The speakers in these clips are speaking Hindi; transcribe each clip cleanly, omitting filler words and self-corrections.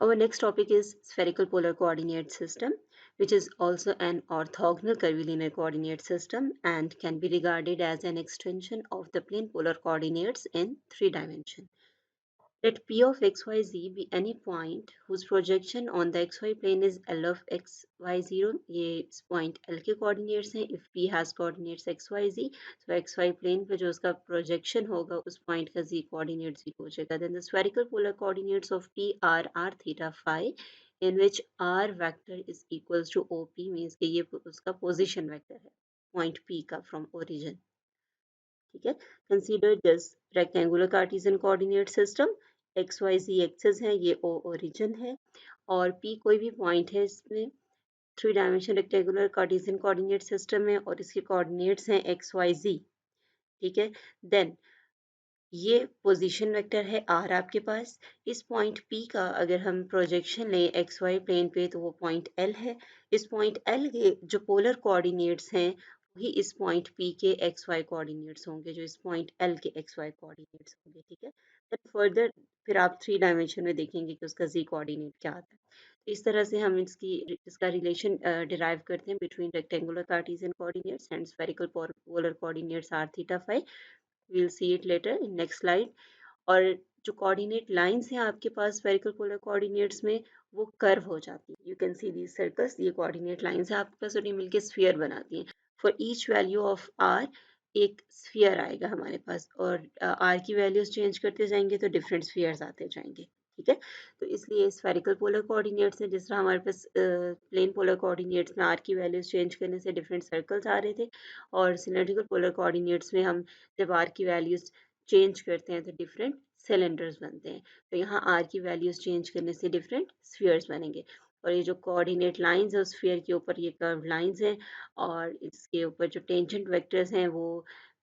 Our next topic is spherical polar coordinate system, which is also an orthogonal curvilinear coordinate system and can be regarded as an extension of the plane polar coordinates in 3 dimensions. Let P of xyz be any point whose projection on the xy plane is L of xy0. ये इस point L के coordinates हैं. If P has coordinates xyz, so xy plane पे जो उसका projection होगा उस point का z coordinate 0 हो जाएगा. Then the spherical polar coordinates of P are r theta phi, in which r vector is equals to OP, means कि ये उसका position vector है point P का from origin. ठीक है. Consider this rectangular Cartesian coordinate system. X Y Z axes है, ये ओ ओरिजिन है और पी कोई भी पॉइंट है इसमें 3 dimension rectangular Cartesian coordinate system है और इसके कोऑर्डिनेट्स हैं एक्स वाई जी. ठीक है. देन ये पोजीशन वेक्टर है आर आपके पास. इस पॉइंट पी का अगर हम प्रोजेक्शन लें एक्स वाई प्लेन पे तो वो पॉइंट एल है. इस पॉइंट एल के जो पोलर कोऑर्डिनेट्स हैं वही इस पॉइंट पी के एक्स वाई कोऑर्डिनेट्स होंगे, जो इस पॉइंट एल के एक्स वाई कोऑर्डिनेट्स होंगे. ठीक है. देन फर्दर फिर आप 3 डायमेंशन में देखेंगे कि उसका जी कोऑर्डिनेट क्या आता है. तो इस तरह से हम इसका रिलेशन डिराइव करते हैं between rectangular Cartesian coordinates and spherical polar coordinates r theta phi. we'll see it later in next slide. और जो कोऑर्डिनेट लाइंस हैं आपके पास स्फेरिकल पोलर कोऑर्डिनेट्स में वो कर्व हो जाती है. You can see these circles, ये कोऑर्डिनेट लाइंस है आपके पास और ये मिलके स्फीयर बनाती हैं. For each value of r एक स्फीयर आएगा हमारे पास और आर की वैल्यूज चेंज करते जाएंगे तो डिफरेंट स्फीयर्स आते जाएंगे. ठीक है. तो इसलिए स्फेरिकल पोलर कोऑर्डिनेट्स हैं, जिस तरह हमारे पास प्लेन पोलर कोऑर्डिनेट्स में आर की वैल्यूज चेंज करने से डिफरेंट सर्कल्स आ रहे थे और सिलेंड्रिकल पोलर कोऑर्डिनेट्स में हम जब आर की वैल्यूज चेंज करते हैं तो डिफरेंट सिलेंडर्स बनते हैं. तो यहाँ आर की वैल्यूज चेंज करने से डिफरेंट स्फीयर्स बनेंगे और ये जो कोऑर्डिनेट लाइंस है उस स्फीयर के ऊपर ये कर्व लाइंस हैं और इसके ऊपर जो टेंजेंट वेक्टर्स हैं वो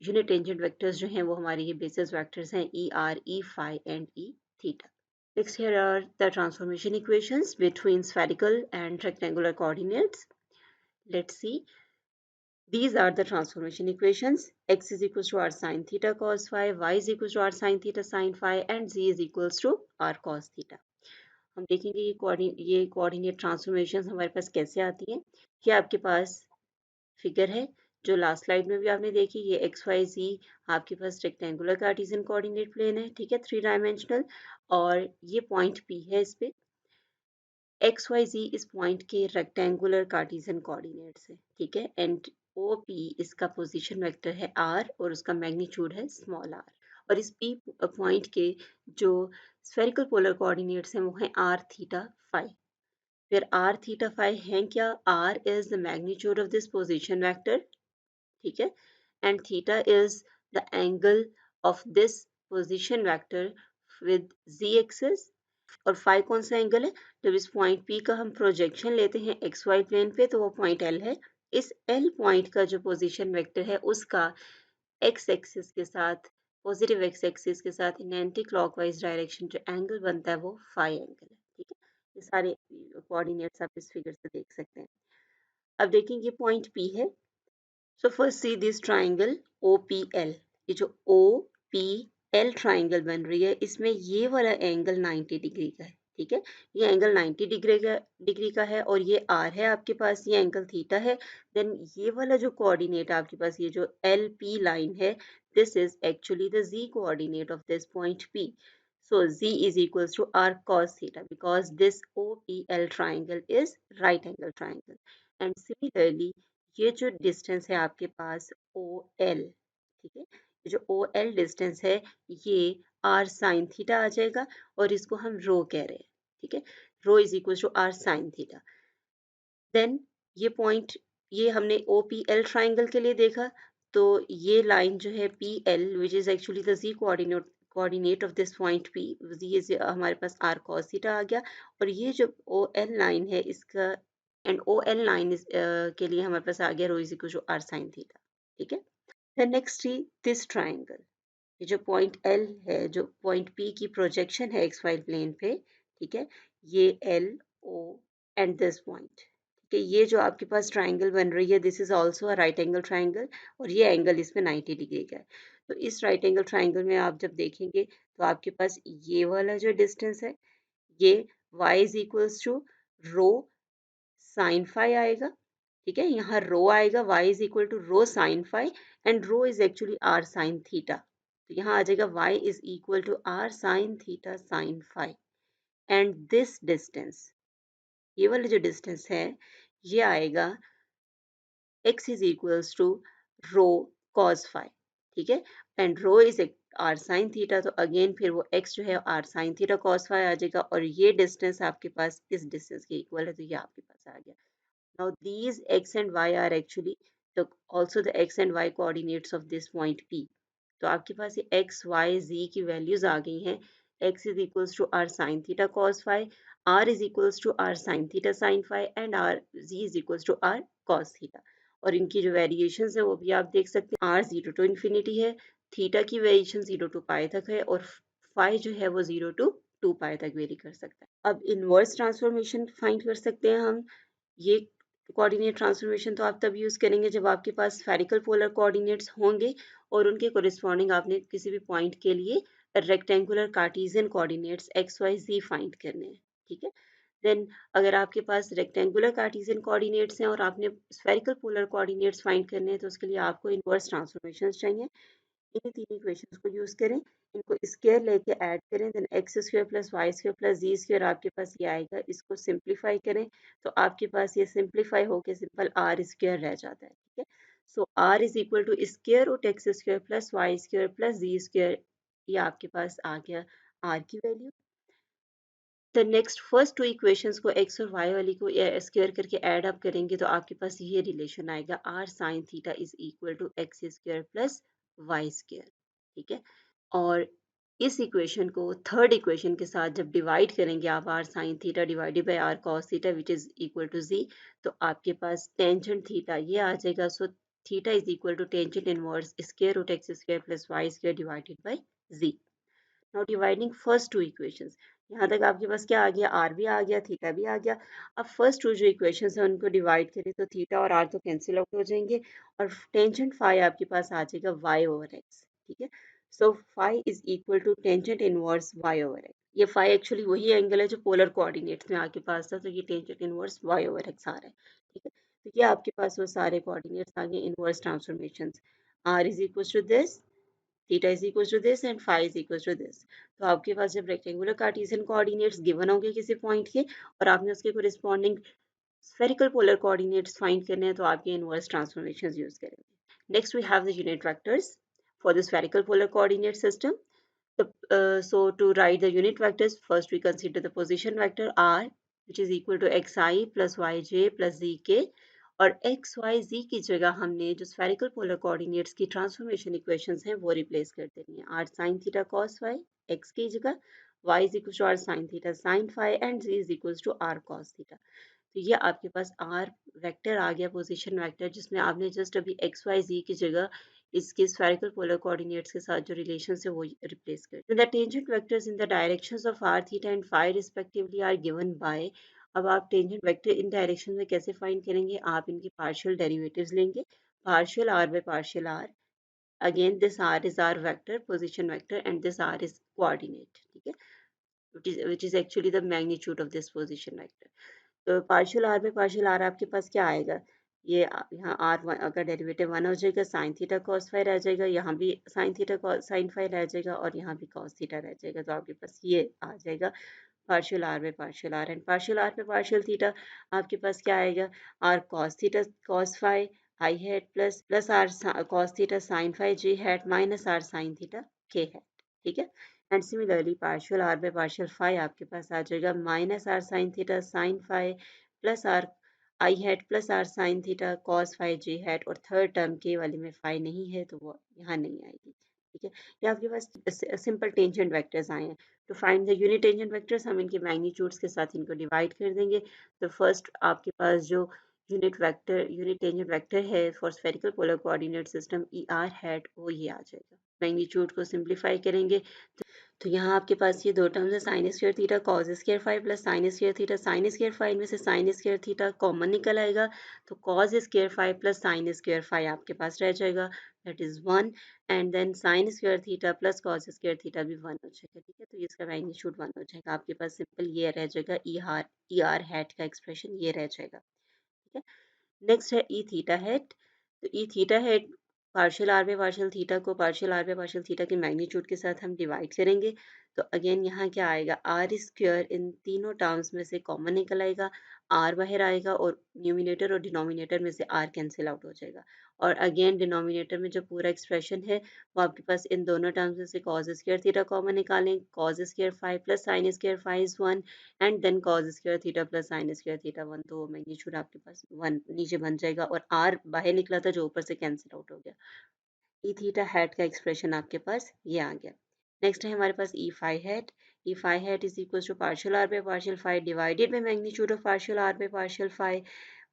यूनिट टेंजेंट वेक्टर्स जो हैं वो हमारे ये बेसिस वेक्टर्स हैं e r, e phi and e theta. Next, here are the transformation equations between spherical and rectangular coordinates. Let's see. These are the transformation equations. X is equals to r sine theta cos phi, y is equals to r sine theta sine phi and z is equals to r cos theta. हम देखेंगे ये कोऑर्डिनेट ट्रांसफॉर्मेशन हमारे पास कैसे आती हैं. ये आपके पास फिगर है जो लास्ट स्लाइड में भी आपने देखी. ये एक्स वाई जी आपके पास रेक्टेंगुलर कार्टेशियन कोऑर्डिनेट प्लेन है. ठीक है. 3 डायमेंशनल और ये पॉइंट पी है. इस पे एक्स वाई जी इस पॉइंट के रेक्टेंगुलर कार्टेशियन कोऑर्डिनेट्स है. ठीक है. एंड ओ पी इसका पोजीशन वेक्टर है आर और उसका मैग्नीट्यूड है स्मॉल आर. और इस पी पॉइंट के जो स्फेरिकल पोलर कोऑर्डिनेट्स हैं वो हैं आर थीटा फाई. फिर आर थीटा फाई हैं क्या? R is the magnitude of this position vector. ठीक है. And theta is the angle of this position vector with z axis. और फाई कौन सा एंगल है? जब इस पॉइंट P का हम प्रोजेक्शन लेते हैं एक्स वाई प्लेन पे तो वो पॉइंट L है. इस L पॉइंट का जो पोजीशन वेक्टर है उसका एक्स एक्सिस के साथ, पॉजिटिव एक्स एक्सिस के साथ इन एंटी क्लॉकवाइज डायरेक्शन जो एंगल बनता है वो फाई एंगल है. ठीक है. ये सारे कोऑर्डिनेट्स आप इस फिगर से देख सकते हैं. अब देखेंगे पॉइंट P है. So first see this triangle OPL. ये जो OPL ट्राइंगल बन रही है इसमें ये वाला एंगल 90 डिग्री का है. ठीक है. ये एंगल 90 डिग्री का है और ये R है आपके पास, ये एंगल थीटा है. देन ये वाला जो कोऑर्डिनेट आपके पास ये जो LP लाइन है this is actually the Z coordinate of this point P. So Z is equals to R cos theta because this OPL triangle is right angle triangle. And similarly ये जो डिस्टेंस है आपके पास OL. ठीक है. ये जो OL डिस्टेंस है ये R साइन थीटा आ जाएगा और इसको हम रो कह रहे हैं. ठीक है. Rho is equal to R sine theta. Then ये पॉइंट ये हमने OPL ट्राइंगल के लिए देखा तो ये लाइन जो है PL which is actually the Z coordinate of this point P, Z is हमारे पास R cos थीटा आ गया और ये जो OL लाइन है इसका एंड OL लाइन के लिए हमारे पास आ गया rho is equal to R sin theta. ठीक है. Then next this triangle. ये जो पॉइंट L है, जो पॉइंट P की प्रोजेक्शन है एक्स वाई प्लेन पे. ठीक है. ये L O and this point. ठीक है. ये जो आपके पास ट्राइंगल बन रही है this is also a right angle triangle और ये एंगल इसमें 90 डिग्री का है. तो इस राइट एंगल ट्राइंगल में आप जब देखेंगे तो आपके पास ये वाला जो डिस्टेंस है ये y is equals to rho sine phi आएगा, ठीक है, यहाँ रो आएगा, y is equal to rho sine phi and rho is actually r sine theta, तो यहाँ आ जाएगा y is equal to r sine theta sine phi and this distance, ये वाला जो डिस्टेंस है ये आएगा x is equals to rho cos phi, ठीक है, and rho is r sine theta, तो अगेन फिर वो x जो है r sine theta cos phi आ जाएगा और ये डिस्टेंस आपके पास इस डिस्टेंस के इक्वल है, तो ये आपके पास आ गया। Now these x and y are actually also the x and y coordinates of this point P. तो आपके पास ये x, y, z की वैल्यूज आ गई हैं। x is equals to r sin theta cos phi, r is equals to r sin theta sin phi and r z is equals to r cos theta. और इनकी जो वेरिएशन है वो भी आप देख सकते हैं, r 0 टू इन्फिनिटी है, थीटा की वेरिएशन 0 टू पाई तक है और फाई जो है वो 0 टू 2 पाई तक वेरी कर सकता है। अब इनवर्स ट्रांसफॉर्मेशन फाइंड कर सकते हैं हम। ये कोऑर्डिनेट ट्रांसफॉर्मेशन तो आप तब यूज़ करेंगे जब आपके पास स्फेरिकल पोलर कोऑर्डिनेट्स होंगे और उनके कोरिस्पॉन्डिंग आपने किसी भी पॉइंट के लिए rectangular Cartesian coordinates x Y z find करने हैं, ठीक है। देन अगर आपके पास रेक्टेंगुलर कार्टेशियन कोऑर्डिनेट्स हैं और आपने स्फेरिकल पोलर कोऑर्डिनेट्स फाइंड करने हैं तो उसके लिए आपको इनवर्स ट्रांसफॉर्मेशन चाहिए। इन्हीं तीन इक्वेशंस को यूज करें, इनको स्क्वायर लेके ऐड करें, then x square plus y square plus z square आपके पास ये आएगा, इसको सिंप्लीफाई करें तो आपके पास ये सिंप्लीफाई होके सिंपल आर स्क्वायर रह जाता है, ठीक है। So r is equal to square root x square plus y square plus z square, ये आपके पास आ गया आर की value. The next first two equations को एक्स और वाई वाली को स्क्वायर करके ऐड अप करेंगे तो आपके पास ये रिलेशन आएगा, r sine theta is equal to x square plus y square, ठीक है। और इस इक्वेशन को थर्ड इक्वेशन के साथ जब डिवाइड करेंगे आप, r sine theta divided by r cos theta which is equal to z, तो आपके पास टेंजेंट थीटा ये आ जाएगा। So theta is equal to tangent inverse square root x square plus y square divided by z. Now dividing first two equations, यहाँ तक आपके पास क्या आ गया, आर भी आ गया, थीटा भी आ गया। अब फर्स्ट टू जो इक्वेशंस हैं उनको डिवाइड करें तो थीटा और आर तो कैंसिल आउट हो जाएंगे और टेंजेंट फाई आपके पास आ जाएगा वाई ओवर एक्स, ठीक है। So phi is equal to tangent inverse y over x, ये फाई एक्चुअली वही एंगल है जो पोलर कोऑर्डिनेट्स में आपके पास था, तो ये tangent inverse y over x आ रहा है, ठीक है। तो ये आपके पास वो सारे कोऑर्डिनेट्स आ गए inverse transformation, r is equal to this, theta is equal to this and phi is equal to this. तो आपके पास जब रेक्टेंगुलर कार्टेशियन कोऑर्डिनेट्स गिवन होंगे किसी पॉइंट के और आपने उसके corresponding spherical polar coordinates find करने हैं तो आपके inverse transformations use करेंगे. Next we have the unit vectors for the spherical polar coordinate system. So to write the unit vectors, first we consider the position vector r, which is equal to xi plus yj plus zk, और x y z की जगह हमने जो spherical polar coordinates की transformation equations हैं वो रिप्लेस कर देनी है, r sin theta cos phi x की जगह, y is equal to r sin theta sin phi and z is equals to r cos theta. तो ये आपके पास आर वेक्टर आ गया, पोजीशन वेक्टर, जिसमें आपने जस्ट अभी एक्स वाई जी की जगह इसके स्फेरिकल पोलर कोऑर्डिनेट्स के साथ जो रिलेशन है वो रिप्लेस कर the tangent vectors in the directions of r theta and phi respectively are given by. अब आप टेंजेंट वेक्टर इन डायरेक्शन में कैसे फाइंड करेंगे, आप इनके पार्शियल डेरिवेटिव्स लेंगे, partial r by partial r, again this r is r vector position vector and this r is coordinate, ठीक है, which is actually the magnitude of this position vector. तो पार्शियल आर में पार्शियल आर आपके पास क्या आएगा, ये यहाँ आर अगर डेरिवेटिव वन हो जाएगा साइन थीटा कॉस फाई रह जाएगा, यहाँ भी साइन थीटा साइन फाई रह जाएगा और यहाँ भी कॉस थीटा रह जाएगा, तो आपके पास ये आ जाएगा पार्शियल आर में partial r and partial r में पार्शियल थीटा आपके पास क्या आएगा, r cos theta cos phi i hat plus plus r cos theta sine phi j hat minus r sine theta k hat, ठीक है। And similarly partial r by partial phi आपके पास आ जाएगा minus r sine theta sine phi plus r i hat plus r sine theta cos phi j hat, और थर्ड टर्म के वाले में फाई नहीं है तो वो यहाँ नहीं आएगी, ठीक है। ये आपके पास सिंपल टेंजेंट वेक्टर्स आए हैं। To find the unit tangent vectors हम इनके मैग्नीट्यूड्स के साथ इनको डिवाइड कर देंगे। तो फर्स्ट आपके पास जो unit vector unit tangent vector है for spherical polar coordinate system e r hat, वो ये आ जाएगा। मैग्नीट्यूड को सिंप्लीफाई करेंगे तो यहाँ आपके पास ये दो टर्म्स है, sine square theta cos square phi plus sine square theta sine square phi, में से साइन स्क्वायर थीटा कॉमन निकल आएगा तो cos square phi plus sine square phi आपके पास रह जाएगा। That is 1 and then sine square theta plus cos square theta भी 1 हो जाएगा, ठीक है। तो इसका मैग्नीट्यूड 1 हो जाएगा, आपके पास सिंपल ये रह जाएगा ई आर हैट का एक्सप्रेशन ये रह जाएगा, ठीक है। नेक्स्ट है ई थीटा हेड। तो e theta hat partial r by partial theta को partial r by partial theta के मैग्नीट्यूड के साथ हम डिवाइड करेंगे। तो अगेन यहाँ क्या आएगा, आर स्क्वायर इन तीनों टर्म्स में से कॉमन निकल आएगा, आर बाहर आएगा और न्यूमिनेटर और डिनोमिनेटर में से आर कैंसिल आउट हो जाएगा। और अगेन डिनोमिनेटर में जो पूरा एक्सप्रेशन है वो आपके पास इन दोनों टर्म्स में से कॉज स्क्वायर थीटा कॉमन निकालें, cos square 5 plus sine square 5 is 1 and then cos square theta plus sine square theta 1, तो वो मैग्नीट्यूड आपके पास 1 नीचे बन जाएगा और r बाहर निकला था जो ऊपर से कैंसिल आउट हो गया। ई थीटा हैट का एक्सप्रेशन आपके पास ये आ गया। नेक्स्ट है हमारे पास e phi hat is equal to partial r by partial phi divided by magnitude of partial r by partial phi,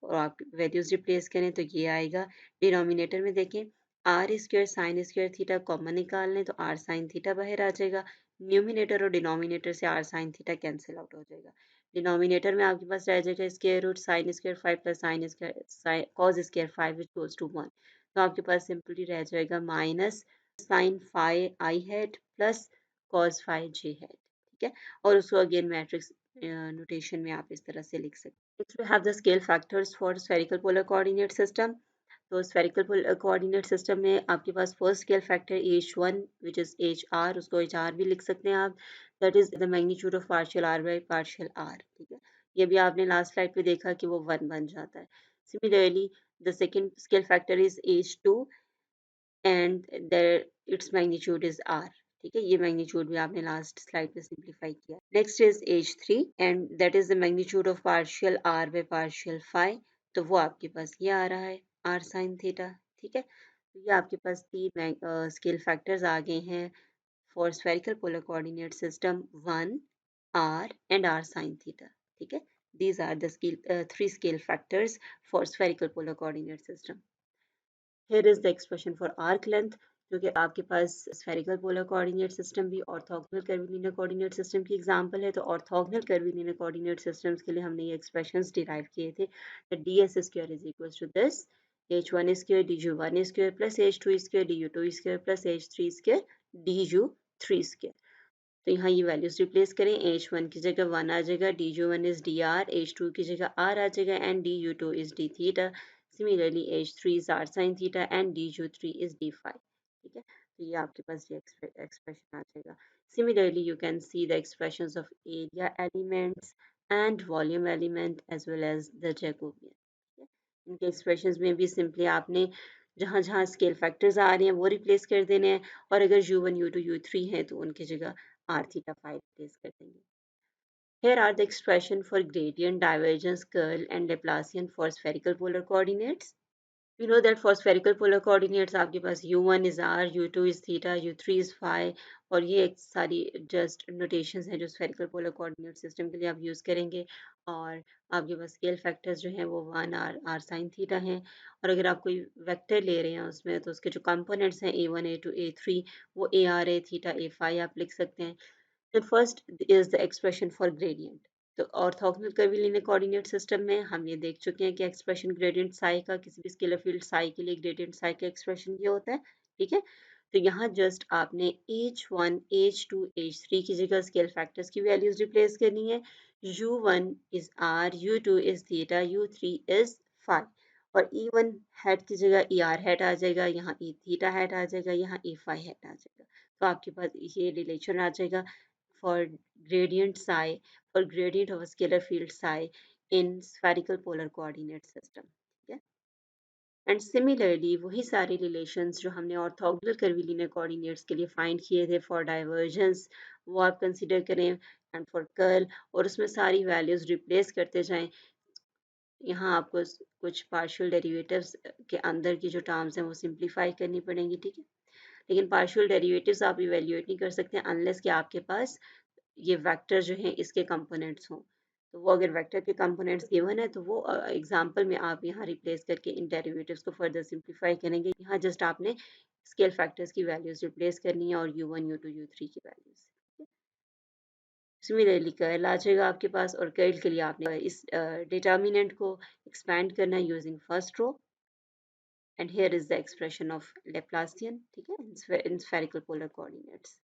और आप वैल्यूज रिप्लेस करें तो ये आएगा। डिनोमिनेटर में देखें, r square sine square theta common निकाल लें तो आर साइन थीटा बाहर आ जाएगा, न्यूमिनेटर और डिनोमिनेटर से r sine theta cancel out हो जाएगा। डिनोमिनेटर में आपके पास रह जाएगा square root sine square 5 plus sine square cos square 5 which goes to 1, तो आपके पास सिंपली रह जाएगा minus sine phi i hat plus cos phi j hat, ठीक है। और उसको अगेन मैट्रिक्स नोटेशन में आप इस तरह से लिख सकते हैं। Next we have the scale factors for spherical polar coordinate system. तो spherical polar coordinate system में आपके पास first scale factor h1 which is hr, उसको hr भी लिख सकते हैं आप, that is the magnitude of partial r by partial r, ठीक है। ये भी आपने लास्ट स्लाइड पे देखा कि वो 1 बन जाता है। Similarly the second scale factor is h2 and there its magnitude is r, ठीक है। ये मैग्नीट्यूड भी आपने लास्ट स्लाइड पे सिंप्लीफाई किया। Next is h three and that is the magnitude of partial r by partial phi, तो वो आपके पास ये आ रहा है आर साइन थीटा, ठीक है। तो ये आपके पास तीन स्केल फैक्टर्स आ गए हैं for spherical polar coordinate system, 1 r and r sine theta, ठीक है। these are the three scale factors for spherical polar coordinate system. Here is the expression for arc length, जो कि आपके पास spherical polar coordinate system भी orthogonal curvilinear coordinate system की example है। तो orthogonal curvilinear coordinate systems के लिए हमने ये expressions derive किए थे, that ds square is equals to this h1 square du1 square plus h2 square du2 square plus h3 square du3 square। तो यहाँ ये वैल्यूज रिप्लेस करें, h1 की जगह 1 आ जाएगा, du1 इज dr, h2 की जगह r आ जाएगा and du2 is d theta, similarly h3 is r sin theta and du3 is d phi, ठीक है। तो ये आपके पास ये एक्सप्रेशन आ जाएगा। Similarly you can see the expressions of area elements and volume element as well as the Jacobian, ठीक है। इनके एक्सप्रेशंस में भी सिंपली आपने जहाँ जहाँ स्केल फैक्टर्स आ रहे हैं वो रिप्लेस कर देने हैं, और अगर u1 u2 u3 हैं तो उनकी जगह r theta phi replace कर देंगे। Here are the expression for gradient, divergence, curl and Laplacian for spherical polar coordinates. We know that for spherical polar coordinates आपके पास u1 is r, u2 is theta, u3 is phi, और ये एक सारी just notations हैं जो spherical polar coordinate system के लिए आप use करेंगे। और आपके पास scale factors जो हैं वो 1 r, r sin theta हैं, और अगर आप कोई वेक्टर ले रहे हैं उसमें तो उसके जो components हैं a1 a2 a3 वो a r a theta a phi आप लिख सकते हैं। The first is the expression for gradient. तो ऑर्थोगोनल कर्वीलिनियर कोऑर्डिनेट सिस्टम में हम ये देख चुके हैं कि एक्सप्रेशन ग्रेडियंट साई का, किसी भी स्केलर फील्ड साई के लिए ग्रेडियंट साई का एक्सप्रेशन ये होता है, ठीक है। तो यहाँ जस्ट आपने h1 h2 h3 की जगह स्केल फैक्टर्स की वैल्यूज रिप्लेस करनी है। u1 is r, u2 is theta, u3 is phi, और e1 हैट की जगह er हैट आ जाएगा, यहाँ e थीटा हैट आ जाएगा, यहाँ e phi हैट आ जाएगा। तो आपके पास ये रिलेशन आ जाएगा for gradient psi, for gradient of a scalar field psi in spherical polar coordinate system, ठीक है। एंड सिमिलरली वही सारे रिलेशंस जो हमने ऑर्थोगोनल कर्वीलिनियर कोऑर्डिनेट्स के लिए फाइंड किए थे फॉर डाइवर्जेंस, वो आप कंसीडर करें, एंड फॉर कर्ल, और उसमें सारी वैल्यूज रिप्लेस करते जाएं। यहाँ आपको कुछ पार्शियल डेरिवेटिव्स के अंदर की जो टर्म्स हैं वो सिंप्लीफाई करनी पड़ेंगी, ठीक है। लेकिन पार्शियल डेरिवेटिव्स आप इवेल्युएट नहीं कर सकते अनलेस कि आपके पास ये वेक्टर जो हैं इसके कंपोनेंट्स हों। तो वो अगर वेक्टर के कंपोनेंट्स गिवन है तो वो एग्जांपल में आप यहाँ रिप्लेस करके इन डेरिवेटिव्स को फर्दर सिंप्लीफाई करेंगे। यहाँ जस्ट आपने स्केल फैक्टर्स की वैल्यूज रिप्लेस करनी है और u1 u2 u3 की वैल्यूज। सिमिलरली कर्ल आ जाएगा आपके पास, और कर्ल के लिए आपने इस डिटर्मिनेंट को एक्सपैंड करना है using first row. And here is the expression of Laplacian, ठीक है, in spherical polar coordinates.